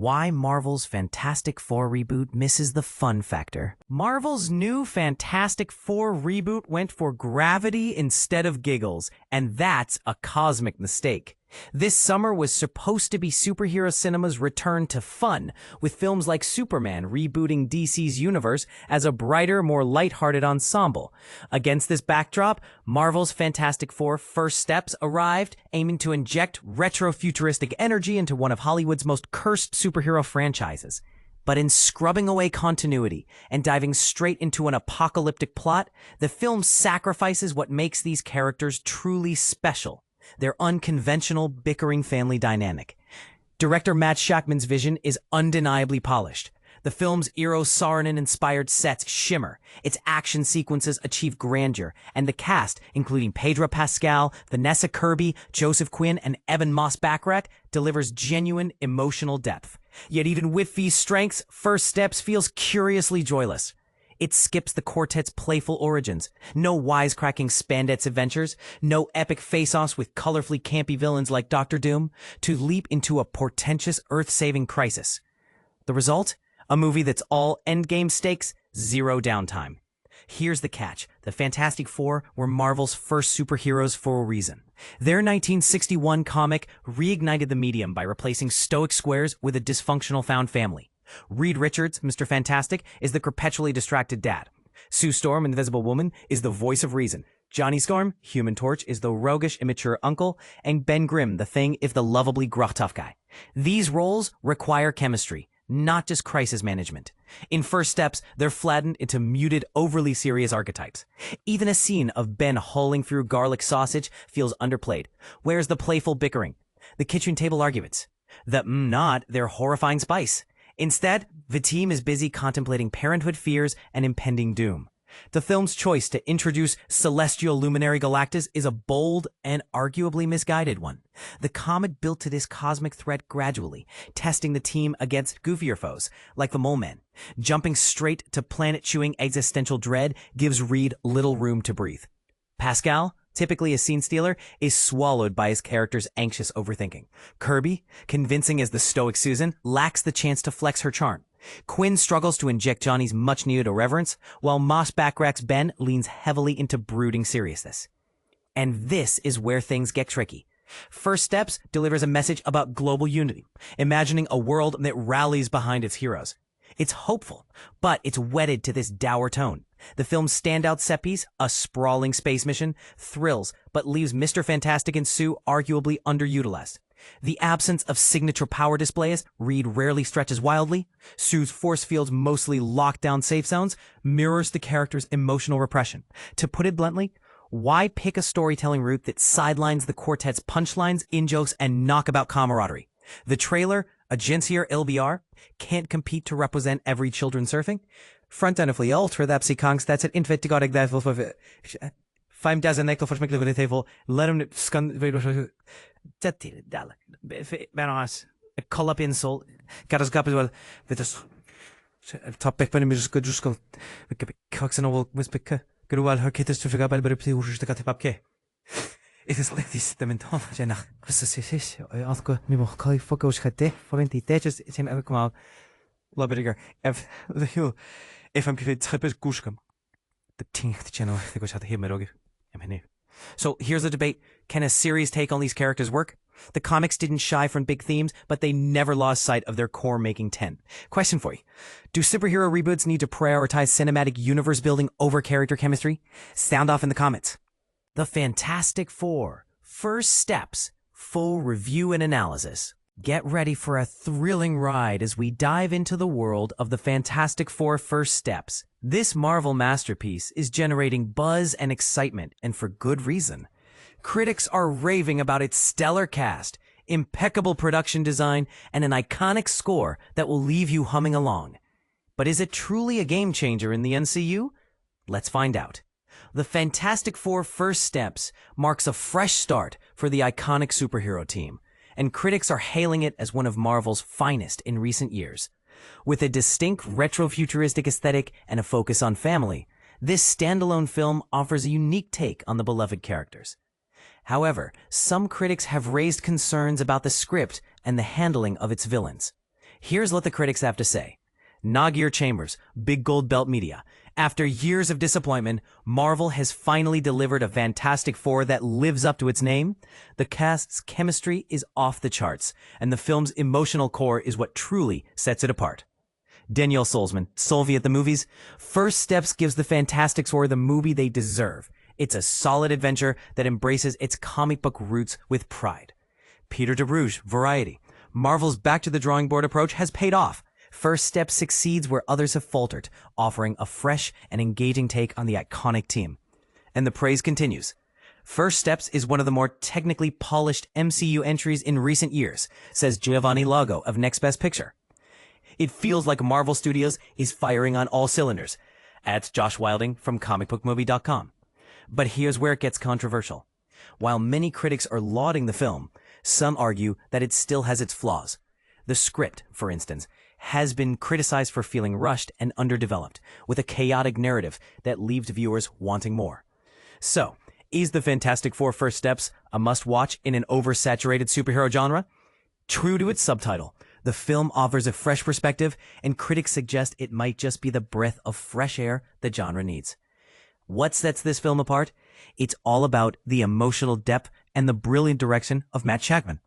why Marvel's Fantastic Four reboot misses the fun factor. Marvel's new Fantastic Four reboot went for gravity instead of giggles, and that's a cosmic mistake. This summer was supposed to be superhero cinema's return to fun, with films like Superman rebooting DC's universe as a brighter, more lighthearted ensemble. Against this backdrop, Marvel's Fantastic Four First Steps arrived, aiming to inject retro-futuristic energy into one of Hollywood's most cursed superhero franchises. But in scrubbing away continuity and diving straight into an apocalyptic plot, the film sacrifices what makes these characters truly special: their unconventional, bickering family dynamic. Director Matt Shakman's vision is undeniably polished. The film's Eero Saarinen-inspired sets shimmer, its action sequences achieve grandeur, and the cast, including Pedro Pascal, Vanessa Kirby, Joseph Quinn, and Evan Moss-Backrack, delivers genuine emotional depth. Yet even with these strengths, First Steps feels curiously joyless. It skips the quartet's playful origins, no wisecracking spandex adventures, no epic face-offs with colorfully campy villains like Doctor Doom, to leap into a portentous Earth-saving crisis. The result? A movie that's all endgame stakes, zero downtime. Here's the catch. The Fantastic Four were Marvel's first superheroes for a reason. Their 1961 comic reignited the medium by replacing stoic squares with a dysfunctional found family. Reed Richards, Mr. Fantastic, is the perpetually distracted dad. Sue Storm, Invisible Woman, is the voice of reason. Johnny Storm, Human Torch, is the roguish, immature uncle, and Ben Grimm, the Thing, is the lovably gruff tough guy. These roles require chemistry, not just crisis management. In First Steps, they're flattened into muted, overly serious archetypes. Even a scene of Ben hauling through garlic sausage feels underplayed. Where's the playful bickering? The kitchen table arguments? The not their horrifying spice? Instead, the team is busy contemplating parenthood fears and impending doom. The film's choice to introduce celestial luminary Galactus is a bold and arguably misguided one. The comic built to this cosmic threat gradually, testing the team against goofier foes, like the Mole Man. Jumping straight to planet-chewing existential dread gives Reed little room to breathe. Pascal, typically a scene stealer, is swallowed by his character's anxious overthinking. Kirby, convincing as the stoic Susan, lacks the chance to flex her charm. Quinn struggles to inject Johnny's much-needed irreverence, while Moss-Backrack's Ben leans heavily into brooding seriousness. And this is where things get tricky. First Steps delivers a message about global unity, imagining a world that rallies behind its heroes. It's hopeful, but it's wedded to this dour tone. The film's standout set piece, a sprawling space mission, thrills, but leaves Mr. Fantastic and Sue arguably underutilized. The absence of signature power displays, Reed rarely stretches wildly. Sue's force fields, mostly locked down safe zones, mirrors the character's emotional repression. To put it bluntly, why pick a storytelling route that sidelines the quartet's punchlines, in-jokes, and knockabout camaraderie? The trailer, Agencier LBR, can't compete to represent every children surfing. Frontenfly ultra that psykongs that's it invettigarig derfor for 5000 nekkel for smikkel voor tafel let him scan dat dadelijk benas a call up insult garas gap as well with this topic when we just go just go cox and all was pick go well her kids to figure out but play who's the got papke it is like this the mental jena was algo mi mo kai focus hatte for 20 just same come out Laberiger if I'm prepared to gushkam the thing the channel the gosh had him rogi So here's the debate. Can a series take on these characters work? The comics didn't shy from big themes, but they never lost sight of their core making 10. Question for you. Do superhero reboots need to prioritize cinematic universe building over character chemistry? Sound off in the comments. The Fantastic Four, First Steps, full review and analysis. Get ready for a thrilling ride as we dive into the world of the Fantastic Four First Steps. This Marvel masterpiece is generating buzz and excitement, and for good reason. Critics are raving about its stellar cast, impeccable production design, and an iconic score that will leave you humming along. But is it truly a game changer in the MCU? Let's find out. The Fantastic Four First Steps marks a fresh start for the iconic superhero team, and critics are hailing it as one of Marvel's finest in recent years. With a distinct retro-futuristic aesthetic and a focus on family, this standalone film offers a unique take on the beloved characters. However, some critics have raised concerns about the script and the handling of its villains. Here's what the critics have to say. Nagier Chambers, Big Gold Belt Media. After years of disappointment, Marvel has finally delivered a Fantastic Four that lives up to its name. The cast's chemistry is off the charts, and the film's emotional core is what truly sets it apart. Danielle Solzman, Solvi at the Movies. First Steps gives the Fantastic Four the movie they deserve. It's a solid adventure that embraces its comic book roots with pride. Peter DeBruge, Variety. Marvel's back to the drawing board approach has paid off. First Step succeeds where others have faltered, offering a fresh and engaging take on the iconic team. And the praise continues. First Steps is one of the more technically polished MCU entries in recent years, says Giovanni Lago of Next Best Picture. It feels like Marvel Studios is firing on all cylinders, adds Josh Wilding from comicbookmovie.com. But here's where it gets controversial. While many critics are lauding the film, some argue that it still has its flaws. The script, for instance, has been criticized for feeling rushed and underdeveloped, with a chaotic narrative that leaves viewers wanting more. So, is the Fantastic Four First Steps a must-watch in an oversaturated superhero genre? True to its subtitle, the film offers a fresh perspective, and critics suggest it might just be the breath of fresh air the genre needs. What sets this film apart? It's all about the emotional depth and the brilliant direction of Matt Shakman.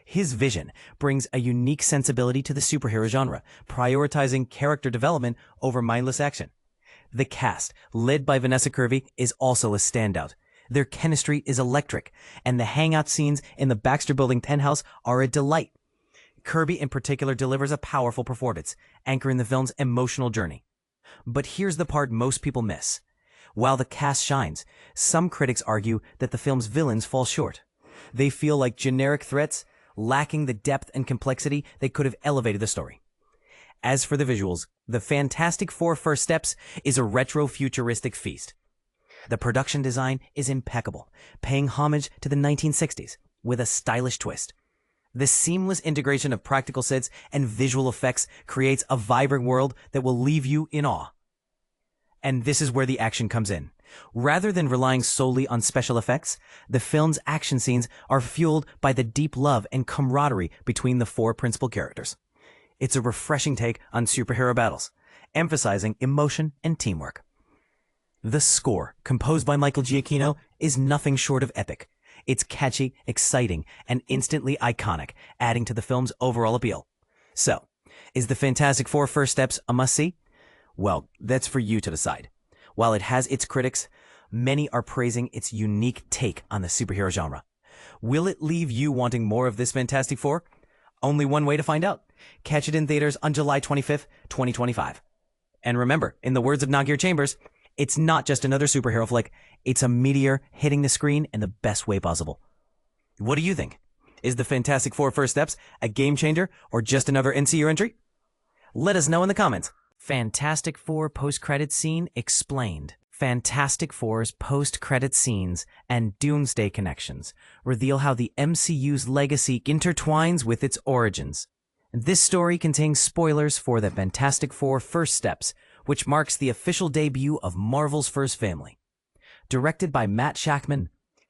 His vision brings a unique sensibility to the superhero genre, prioritizing character development over mindless action. The cast, led by Vanessa Kirby, is also a standout. Their chemistry is electric, and the hangout scenes in the Baxter Building penthouse are a delight. Kirby in particular delivers a powerful performance, anchoring the film's emotional journey. But here's the part most people miss. While the cast shines, some critics argue that the film's villains fall short. They feel like generic threats, lacking the depth and complexity that could have elevated the story. As for the visuals, the Fantastic Four First Steps is a retro-futuristic feast. The production design is impeccable, paying homage to the 1960s with a stylish twist. The seamless integration of practical sets and visual effects creates a vibrant world that will leave you in awe. And this is where the action comes in. Rather than relying solely on special effects, the film's action scenes are fueled by the deep love and camaraderie between the four principal characters. It's a refreshing take on superhero battles, emphasizing emotion and teamwork. The score, composed by Michael Giacchino, is nothing short of epic. It's catchy, exciting, and instantly iconic, adding to the film's overall appeal. So, is the Fantastic Four First Steps a must-see? Well, that's for you to decide. While it has its critics, many are praising its unique take on the superhero genre. Will it leave you wanting more of this Fantastic Four? Only one way to find out. Catch it in theaters on July 25th, 2025. And remember, in the words of Nagier Chambers, it's not just another superhero flick, it's a meteor hitting the screen in the best way possible. What do you think? Is the Fantastic Four First Steps a game changer or just another NCU entry? Let us know in the comments. Fantastic Four post-credit scene explained. Fantastic Four's post-credit scenes and Doomsday connections reveal how the MCU's legacy intertwines with its origins. This story contains spoilers for the Fantastic Four First Steps, which marks the official debut of Marvel's first family. Directed by Matt Shakman,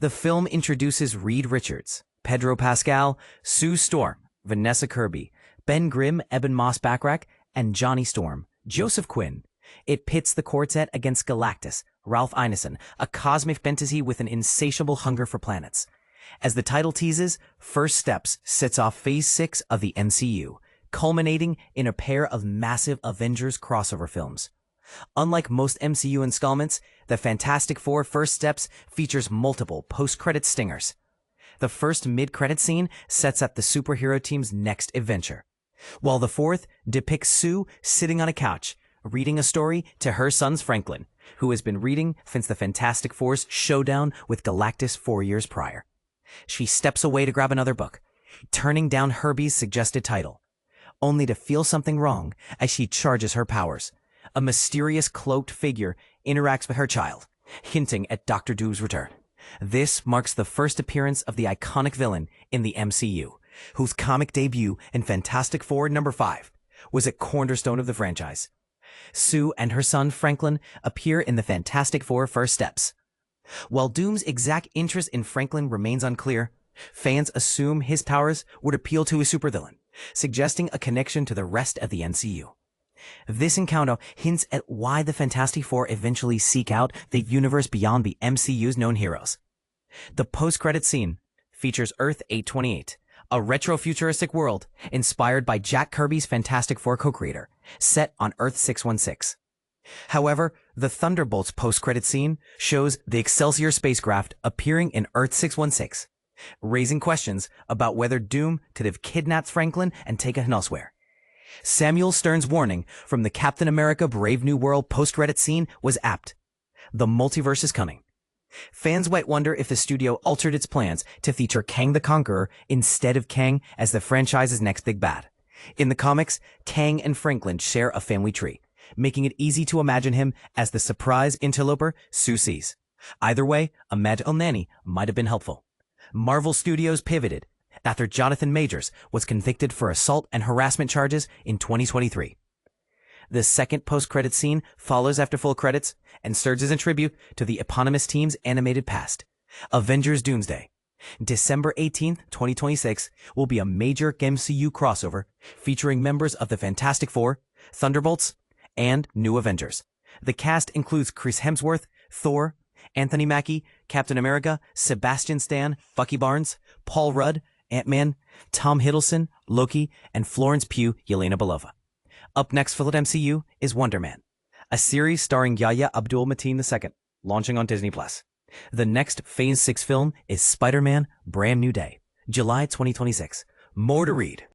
the film introduces Reed Richards, Pedro Pascal, Sue Storm, Vanessa Kirby, Ben Grimm, Eben Moss-Backrack, and Johnny Storm, Joseph Quinn. It pits the quartet against Galactus, Ralph Ineson, a cosmic fantasy with an insatiable hunger for planets. As the title teases, First Steps sets off Phase 6 of the MCU, culminating in a pair of massive Avengers crossover films. Unlike most MCU installments, the Fantastic Four First Steps features multiple post-credit stingers. The first mid-credit scene sets up the superhero team's next adventure, while the fourth depicts Sue sitting on a couch, reading a story to her son Franklin, who has been reading since the Fantastic Four's showdown with Galactus 4 years prior. She steps away to grab another book, turning down Herbie's suggested title, only to feel something wrong as she charges her powers. A mysterious cloaked figure interacts with her child, hinting at Dr. Doom's return. This marks the first appearance of the iconic villain in the MCU, whose comic debut in Fantastic Four number 5 was a cornerstone of the franchise. Sue and her son Franklin appear in the Fantastic Four First Steps. While Doom's exact interest in Franklin remains unclear, fans assume his powers would appeal to a supervillain, suggesting a connection to the rest of the MCU. This encounter hints at why the Fantastic Four eventually seek out the universe beyond the MCU's known heroes. The post-credit scene features Earth 828, a retro-futuristic world inspired by Jack Kirby's Fantastic Four co-creator, set on Earth 616. However, the Thunderbolts post-credit scene shows the Excelsior spacecraft appearing in Earth 616, raising questions about whether Doom could have kidnapped Franklin and taken him elsewhere. Samuel Stern's warning from the Captain America Brave New World post-credit scene was apt. The multiverse is coming. Fans might wonder if the studio altered its plans to feature Kang the Conqueror instead of Kang as the franchise's next big bad. In the comics, Kang and Franklin share a family tree, making it easy to imagine him as the surprise interloper Sue sees. Either way, a magical nanny might have been helpful. Marvel Studios pivoted after Jonathan Majors was convicted for assault and harassment charges in 2023. The second post-credit scene follows after full credits and serves as a tribute to the eponymous team's animated past. Avengers Doomsday. December 18th, 2026 will be a major MCU crossover featuring members of the Fantastic Four, Thunderbolts, and New Avengers. The cast includes Chris Hemsworth, Thor, Anthony Mackie, Captain America, Sebastian Stan, Bucky Barnes, Paul Rudd, Ant-Man, Tom Hiddleston, Loki, and Florence Pugh, Yelena Belova. Up next for the MCU is Wonder Man, a series starring Yahya Abdul-Mateen II, launching on Disney+. The next Phase 6 film is Spider-Man Brand New Day, July 2026. More to read.